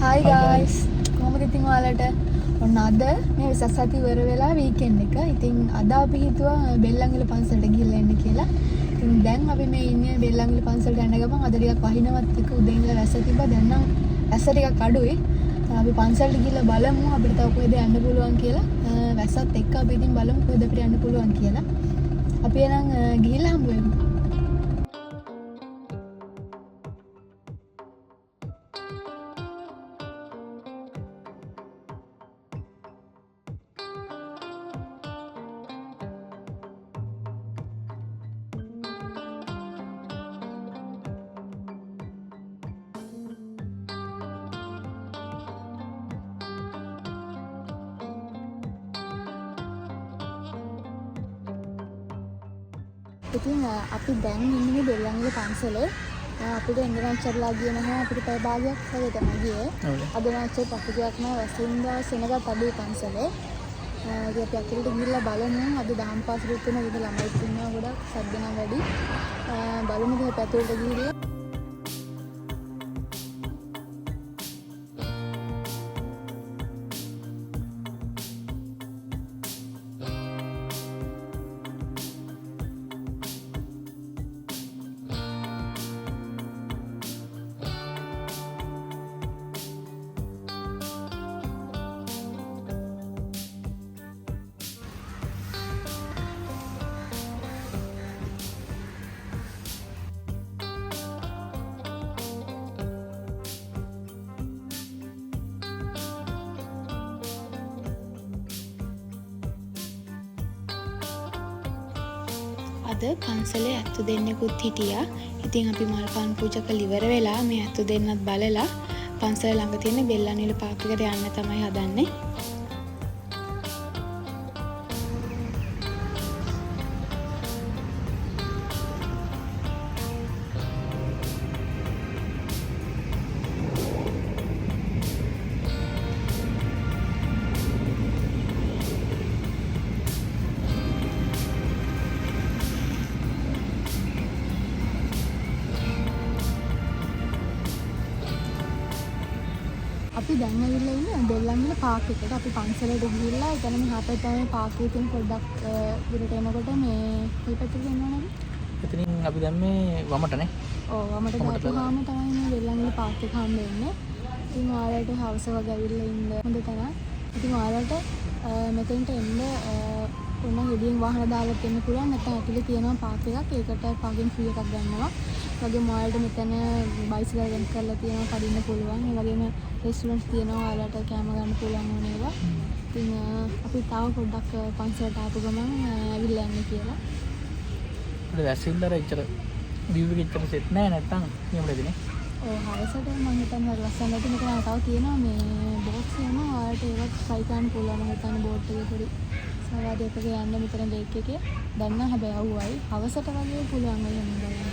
Hi guys. කොහොමද ඉතින් ඔයාලට? ඔන්න අද මේ වෙසක් සති ඉවර වෙලා වීකෙන්ඩ් එක. ඉතින් අද අපි හිතුවා බෙල්ලන්විල පන්සලට ගිහිල්ලා එන්න කියලා. ඉතින් දැන් අපි මේ ඉන්නේ බෙල්ලන්විල පන්සලට යන ගමන් අද ටිකක් වහිනවත් එක්ක උදේ ඉඳලා රැස් තිබ්බා. දැන් නම් රැස් ටිකක් අඩුයි. අපි පන්සලට ගිහිල්ලා බලමු අපිට තව කොහෙද යන්න පුළුවන් කියලා. වැස්සත් එක්ක අපි ඉතින් බලමු කොහෙද අපිට යන්න පුළුවන් කියලා. අපි එහෙනම් ගිහිල්ලා හම්බ වෙමු. ඉතින් අපි දැන් ඉන්නේ බෙල්ලන්විල පන්සලේ. අපිට එංගලන්තයටලා ගියේ නැහැ. අපිට පැය භාගයක් වගේ තමයි ගියේ. අද නම් ඇත්තට පහුගියක් නෑ වසින්දා සෙනගත් අඩුයි පන්සලේ. ඉතින් අපි අකිලට ගිහිල්ලා බලමු. අද දහම් පාසලෙත් වෙන විදිහ ළමයි ඉන්නවා ගොඩක්. සද්ද නම් වැඩි. බලමු ගිහ පැතුරට ගිහිල්ලා. අද පන්සලේ ඇත්තු දෙන්නෙකුත් හිටියා. ඉතින් අපි මල් පාන් පූජා කරලා ඉවර වෙලා මේ ඇත්තු දෙන්නත් බලලා පන්සල ළඟ තියෙන බෙල්ලන්විල පාක් එකට යන්න තමයි හදන්නේ. අපි දැන් ඇවිල්ලා ඉන්නේ බෙල්ලන්විල පාක් එකට. අපි පන්සලට ගිහිල්ලා එතන මෙහා පැත්තේ තමයි පාක් එකේ තියෙන පොඩ්ඩක් දුරට එනකොට මේ කොයි පැත්තට යනවද? එතනින් අපි දැන් මේ වමටනේ. ඔව් වමට ගියාම තමයි මේ බෙල්ලන්විල පාක් එක හම්බ වෙන්නේ. ඉතින් ඔයාලට හවස වගේ ඇවිල්ලා ඉන්න හොඳ තරම්. ඉතින් ඔයාලට මෙතෙන්ට එන්න ඕන ගෙඩියෙන් වාහන දාලා දෙන්න පුළුවන්. නැත්නම් ඇතුලේ තියෙනවා පාක් එකක්. ඒකට පාකින් ෆ්‍රී එකක් ගන්නවා. වගේම ඔයාලට මෙතන බයිසිකල් රෙන්ට් කරලා තියෙනවා කඩින්න පුළුවන්. ඒ වගේම රෙස්ටුරන්ට්ස් තියෙනවා ඔයාලට කෑම ගන්න පුළුවන් ඕන ඒවා. ඉතින් අපි තාම පොඩ්ඩක් පන්සලට ආපු ගමන් ඇවිල්ලා යන්න කියලා. අපිට වැස්සින්දර ඉච්චර view එක ඉච්චර සෙට් නෑ නැත්තම් නියමයිදනේ. ඔව් හවසට මම හිතන්නේ හරි ලස්සනට මෙතන තව තියෙනවා මේ බෝට්ස් යනවා. ඔයාලට ඒවත් try කරන්න පුළුවන්. මම හිතන්නේ බෝට් එකේ පොඩි සවාදයක යන්න මෙතන ලේක් එකේ. දැන් නම් හැබැයි අවුවයි. හවසට වගේ පුළුවන් වෙයි යන්න බලන්න.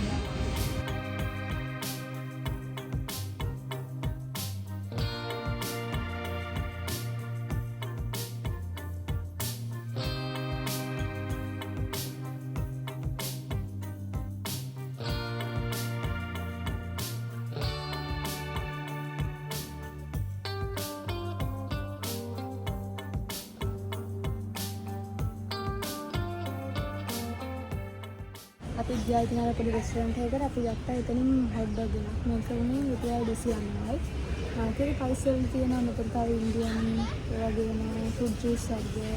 අපි ගියා ඉතින් අර පොඩි රෙස්ටුරන්ට් එකකට අපි ගත්තා එතනින් හොට් ඩොග් එකක්. මේක උනේ රුපියල් 290යි. මාකේ ප්‍රයිස් වල තියෙනවා මෙතන තව ඉන්දියන් ඒ වගේම ෆුඩ් ජූස් වගේ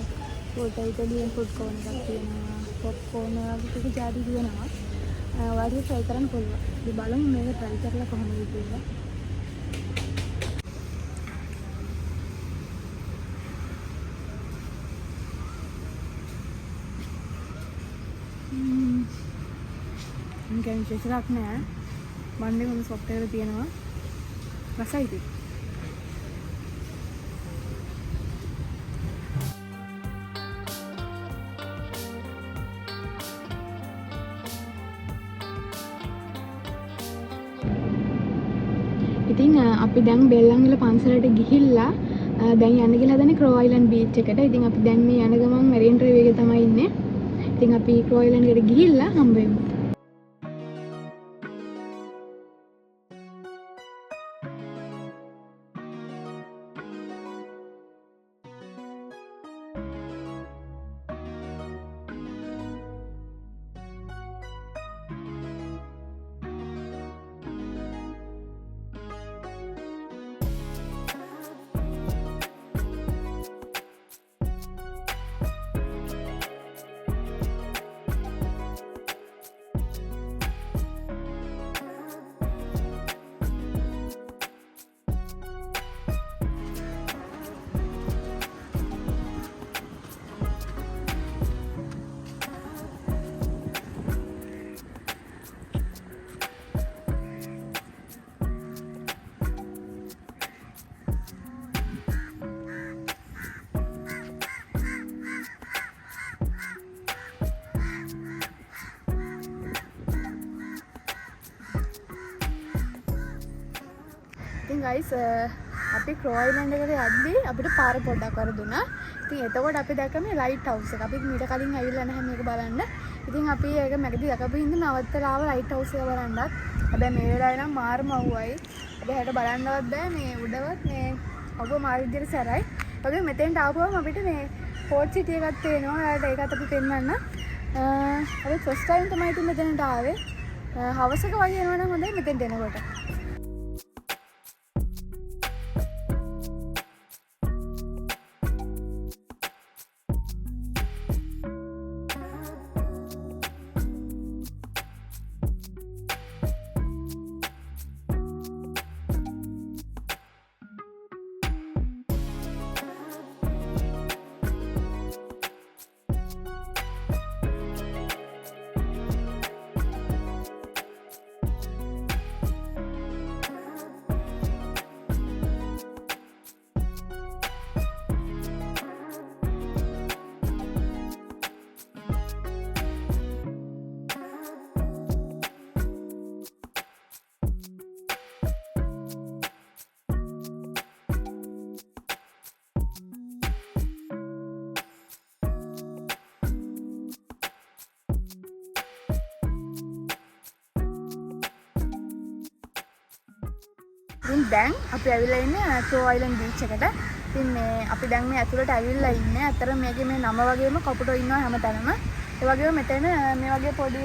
පොට ඉතාලියන් ෆුඩ් කෝන් එකක් තියෙනවා. පොප්කෝන් වගේ ටික ජාති තියෙනවා. ඔයාලට try කරන්න පුළුවන්. ඉතින් බලමු මේක try කරලා කොහොමද කියලා. මම විශේෂයක් නෑ. මන්නේ මොන සොෆ්ට්වෙයාර් තියෙනවා. රසයි ඉතින්. ඉතින් අපි දැන් බෙල්ලන්විල පන්සලට ගිහිල්ලා දැන් යන්න කියලා හදන්නේ ක්‍රෝ අයිලන්ඩ් බීච් එකට. ඉතින් අපි දැන් මේ යන ගමන් මැරින් ඩ්‍රයිව් එකේ තමයි ඉන්නේ. ඉතින් අපි ක්‍රෝ අයිලන්ඩ් එකට ගිහිල්ලා හම්බ වෙමු. ගයිස් අපි ක්‍රෝයිලන්ඩ් එකට යද්දී අපිට පාර පොඩ්ඩක් වරදුනා. ඉතින් එතකොට අපි දැක්ක මේ ලයිට් හවුස් එක. අපි මීට කලින් ඇවිල්ලා නැහැ මේක බලන්න. ඉතින් අපි ඒක මැගදී දැකපු හින්දා නවත්තලා ආව ලයිට් හවුස් එක බලන්නත්. හැබැයි මේ වෙලාවේ නම් මාරම අවුවයි. අපි හැට බලන්නවත් බෑ මේ උඩවත් මේ අවුව මාර විදියට සැරයි. වගේ මෙතෙන්ට ආවම අපිට මේ ෆෝර්ට් සිටි එකක් පේනවා. ඔයාලට ඒකත් අපි පෙන්වන්න. අපි ෆස්ට් ටයිම් තමයි ඉතින් මෙතනට ආවේ. හවස එක වගේ එනවා නම් හොඳයි මෙතෙන්ට එනකොට. දැන් අපි ඇවිල්ලා ඉන්නේ ක්‍රෝයිලන්ඩ් බීච් එකට. ඉතින් මේ අපි දැන් මේ ඇතුළට ඇවිල්ලා ඉන්නේ. අතර මේකේ මේ නම වගේම කපුටෝ ඉන්නවා හැමතැනම. ඒ වගේම මෙතන මේ වගේ පොඩි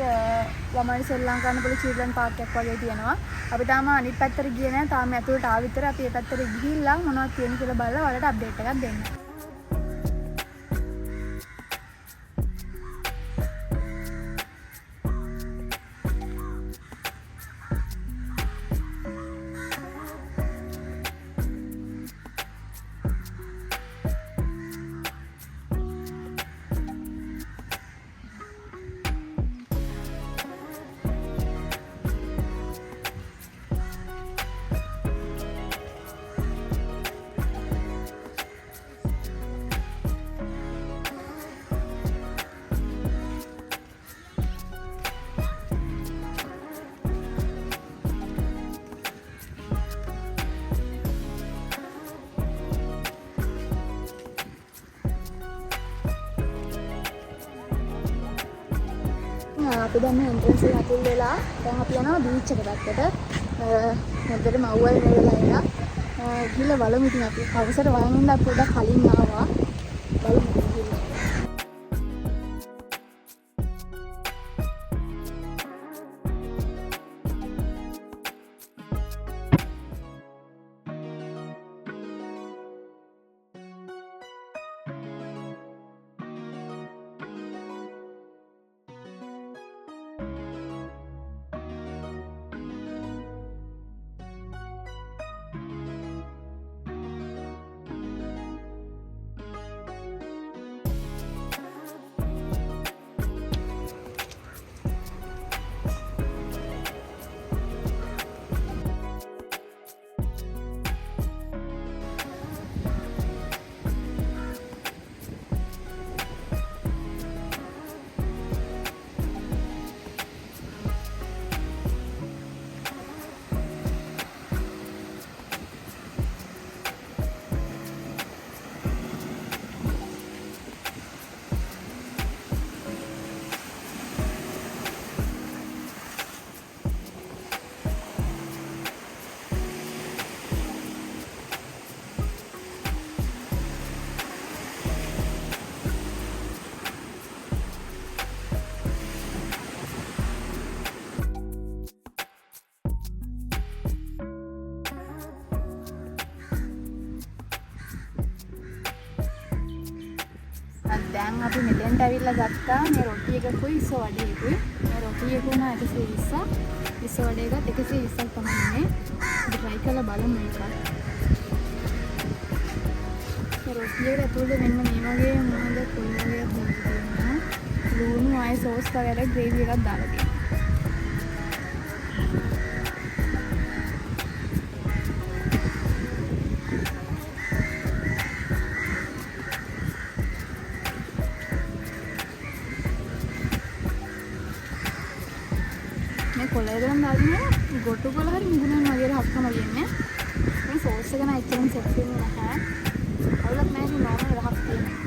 ළමයි සෙල්ලම් කරන්න පොඩි චිල්ඩ්‍රන් පාර්ක් එකක් වගේ තියෙනවා. අපි තාම අනිත් පැත්තට ගියේ නැහැ. තාම ඇතුළට ආව විතර අපි මේ පැත්තට ගිහිල්ලා මොනවද තියෙන්නේ කියලා බලලා ඔයාලට අප්ඩේට් එකක් දෙන්න. අපි දැන් එන්ට්‍රන්ස් එක ඇතුල් වෙලා දැන් අපි යනවා බීච් එක පැත්තට. හොඳට මව්වයි වෙලා ඉලා ගිහලා බලමු. ඉතින් අපි අවසර වයින් අපි පොඩ්ඩක් කලින් ආවා. බලමු ගිහලා. දැන් අපි මෙතෙන්ට ඇවිල්ලා ගත්තා මේ රොටි එකකුයි ඉස්ස වඩේකුයි. මේ රොටි එක උනා 120ක්. ඉස්ස වඩේ එකත් 120ක් තමයි ඉන්නේ. අපි try කරලා බලමු මේක. මේ රොටි එක ඇතුළේ මෙන්න මේ වගේ මොනවද කොයි වගේ හොයනවා. ලුණු ආයි සෝස් වගේ ග්‍රේවි එකක් දාලා තියෙනවා. කොළ ඉදන් දාගෙන ගොටු කොළ හරි මුගුණන් වගේ හක්කම කියන්නේ. මේ ගැන එච්චරම සෙට් වෙන්නේ නැහැ. අවුලක් නැහැ ඉතින් නෝමල් රහක් තියෙනවා.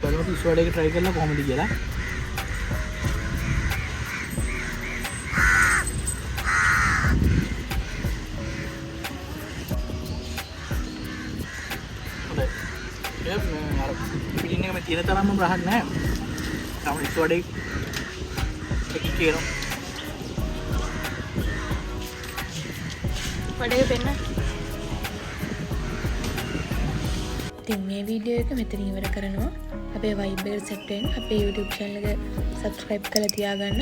බලමු ඉස්වාඩ් එක try කරලා කොහොමද කියලා. හොඳයි. අර පිටින් එක මේ තියෙන තරම්ම රහක් නැහැ. තමයි ඉස්වාඩ් එක කියනවා. වඩේ පෙන්න. ඉතින් මේ වීඩියෝ එක මෙතන ඉවර කරනවා. අපේ Vibe එක set වෙන්න අපේ YouTube channel එක subscribe කරලා තියාගන්න.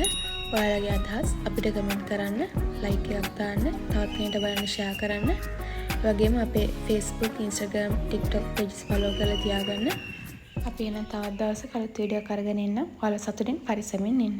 ඔයාලගේ අදහස් අපිට comment කරන්න, like එකක් දාන්න, තවත් කෙනෙක්ට බලන්න share කරන්න. ඒ වගේම අපේ Facebook, Instagram, TikTok pages follow කරලා තියාගන්න. අපි එන තවත් දවසක අලුත් වීඩියෝ එකක් අරගෙන එන්න. ඔයාලා සතුටින් පරිස්සමින් ඉන්න.